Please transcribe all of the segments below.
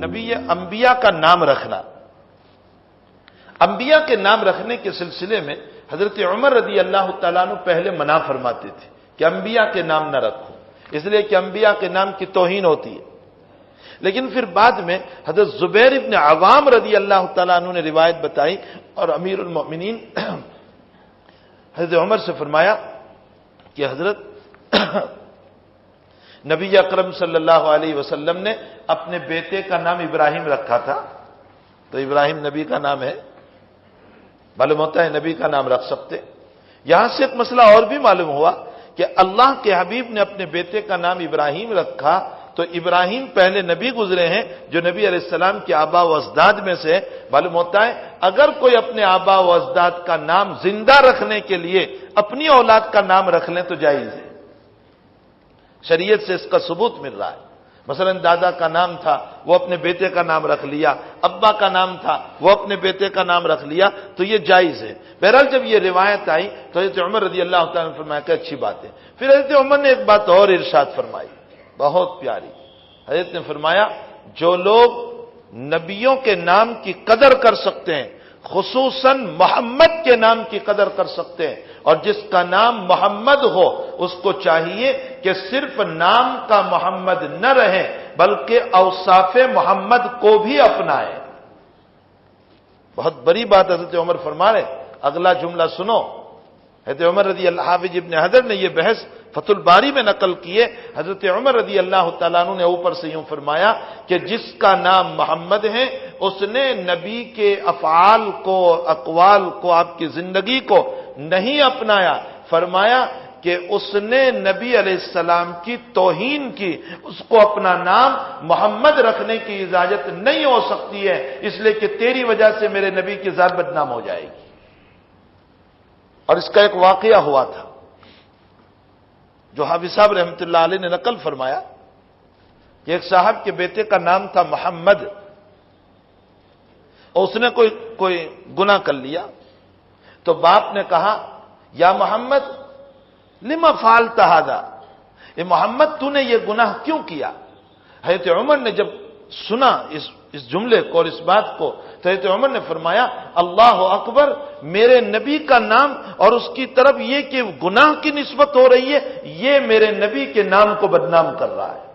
انبیاء کا نام رکھنا، انبیاء کے نام رکھنے کے سلسلے میں حضرت عمر رضی اللہ تعالیٰ عنہ پہلے منع فرماتے تھے کہ انبیاء کے نام نہ رکھو، اس لیے کہ انبیاء کے نام کی توہین ہوتی ہے۔ لیکن پھر بعد میں حضرت زبیر ابن عوام رضی اللہ تعالیٰ عنہ نے روایت بتائی اور امیر المؤمنین حضرت عمر سے فرمایا کہ حضرت نبی اکرم صلی اللہ علیہ وسلم نے اپنے بیٹے کا نام ابراہیم رکھا تھا، تو ابراہیم نبی کا نام ہے، معلوم ہوتا ہے نبی کا نام رکھ سکتے۔ یہاں سے ایک مسئلہ اور بھی معلوم ہوا کہ اللہ کے حبیب نے اپنے بیٹے کا نام ابراہیم رکھا تو ابراہیم پہلے نبی گزرے ہیں جو نبی علیہ السلام کے آبا و اجداد میں سے، معلوم ہوتا ہے اگر کوئی اپنے آبا و اجداد کا نام زندہ رکھنے کے لیے اپنی اولاد کا نام رکھ لیں تو جائز ہے، شریعت سے اس کا ثبوت مل رہا ہے۔ مثلا دادا کا نام تھا وہ اپنے بیٹے کا نام رکھ لیا، ابا کا نام تھا وہ اپنے بیٹے کا نام رکھ لیا تو یہ جائز ہے۔ بہرحال جب یہ روایت آئی تو حضرت عمر رضی اللہ تعالیٰ نے فرمایا کہ اچھی بات ہے۔ پھر حضرت عمر نے ایک بات اور ارشاد فرمائی بہت پیاری، حضرت نے فرمایا جو لوگ نبیوں کے نام کی قدر کر سکتے ہیں، خصوصاً محمد کے نام کی قدر کر سکتے ہیں، اور جس کا نام محمد ہو اس کو چاہیے کہ صرف نام کا محمد نہ رہے بلکہ اوصاف محمد کو بھی اپنائے۔ بہت بڑی بات حضرت عمر فرما رہے، اگلا جملہ سنو۔ حضرت عمر رضی اللہ حافظ ابن حجر نے یہ بحث فتح الباری میں نقل کیے، حضرت عمر رضی اللہ تعالیٰ عنہ نے اوپر سے یوں فرمایا کہ جس کا نام محمد ہے اس نے نبی کے افعال کو، اقوال کو، آپ کی زندگی کو نہیں اپنایا، فرمایا کہ اس نے نبی علیہ السلام کی توہین کی، اس کو اپنا نام محمد رکھنے کی اجازت نہیں ہو سکتی ہے، اس لیے کہ تیری وجہ سے میرے نبی کی ذات بدنام ہو جائے گی۔ اور اس کا ایک واقعہ ہوا تھا جو حافظ صاحب رحمۃ اللہ علیہ نے نقل فرمایا کہ ایک صاحب کے بیٹے کا نام تھا محمد، اور اس نے کوئی گناہ کر لیا تو باپ نے کہا یا محمد لما فعلت ھذا، اے محمد تو نے یہ گناہ کیوں کیا؟ حضرت عمر نے جب سنا اس جملے کو اور اس بات کو تو حضرت عمر نے فرمایا اللہ اکبر، میرے نبی کا نام اور اس کی طرف یہ کہ گناہ کی نسبت ہو رہی ہے، یہ میرے نبی کے نام کو بدنام کر رہا ہے۔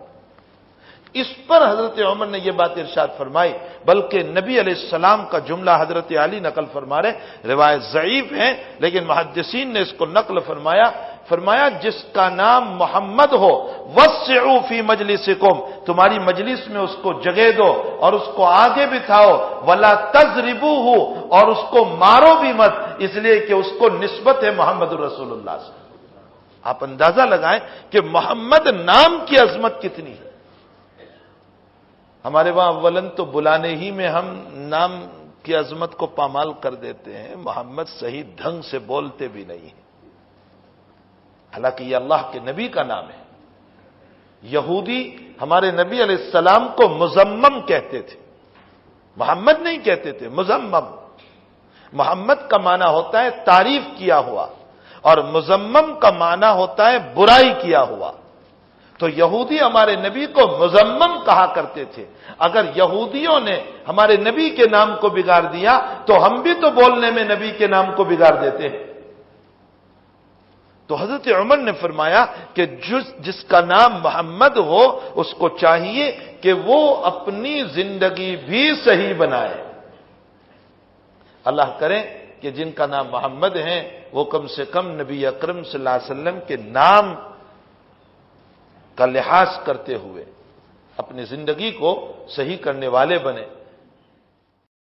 اس پر حضرت عمر نے یہ بات ارشاد فرمائی، بلکہ نبی علیہ السلام کا جملہ حضرت علی نقل فرما رہے، روایت ضعیف ہے لیکن محدثین نے اس کو نقل فرمایا جس کا نام محمد ہو وسعوا فی مجلسکم، تمہاری مجلس میں اس کو جگہ دو اور اس کو آگے بٹھاؤ، ولا تضربوہ، اور اس کو مارو بھی مت، اس لیے کہ اس کو نسبت ہے محمد رسول اللہ سے۔ آپ اندازہ لگائیں کہ محمد نام کی عظمت کتنی ہے۔ ہمارے وہاں اولن تو بلانے ہی میں ہم نام کی عظمت کو پامال کر دیتے ہیں، محمد صحیح ڈھنگ سے بولتے بھی نہیں ہیں، حالانکہ یہ اللہ کے نبی کا نام ہے۔ یہودی ہمارے نبی علیہ السلام کو مزمم کہتے تھے، محمد نہیں کہتے تھے، مزمم۔ محمد کا معنی ہوتا ہے تعریف کیا ہوا اور مزمم کا معنی ہوتا ہے برائی کیا ہوا، تو یہودی ہمارے نبی کو مزمم کہا کرتے تھے۔ اگر یہودیوں نے ہمارے نبی کے نام کو بگاڑ دیا تو ہم بھی تو بولنے میں نبی کے نام کو بگاڑ دیتے ہیں۔ تو حضرت عمر نے فرمایا کہ جس کا نام محمد ہو اس کو چاہیے کہ وہ اپنی زندگی بھی صحیح بنائے۔ اللہ کرے کہ جن کا نام محمد ہے وہ کم سے کم نبی اکرم صلی اللہ علیہ وسلم کے نام کا لحاظ کرتے ہوئے اپنی زندگی کو صحیح کرنے والے بنے۔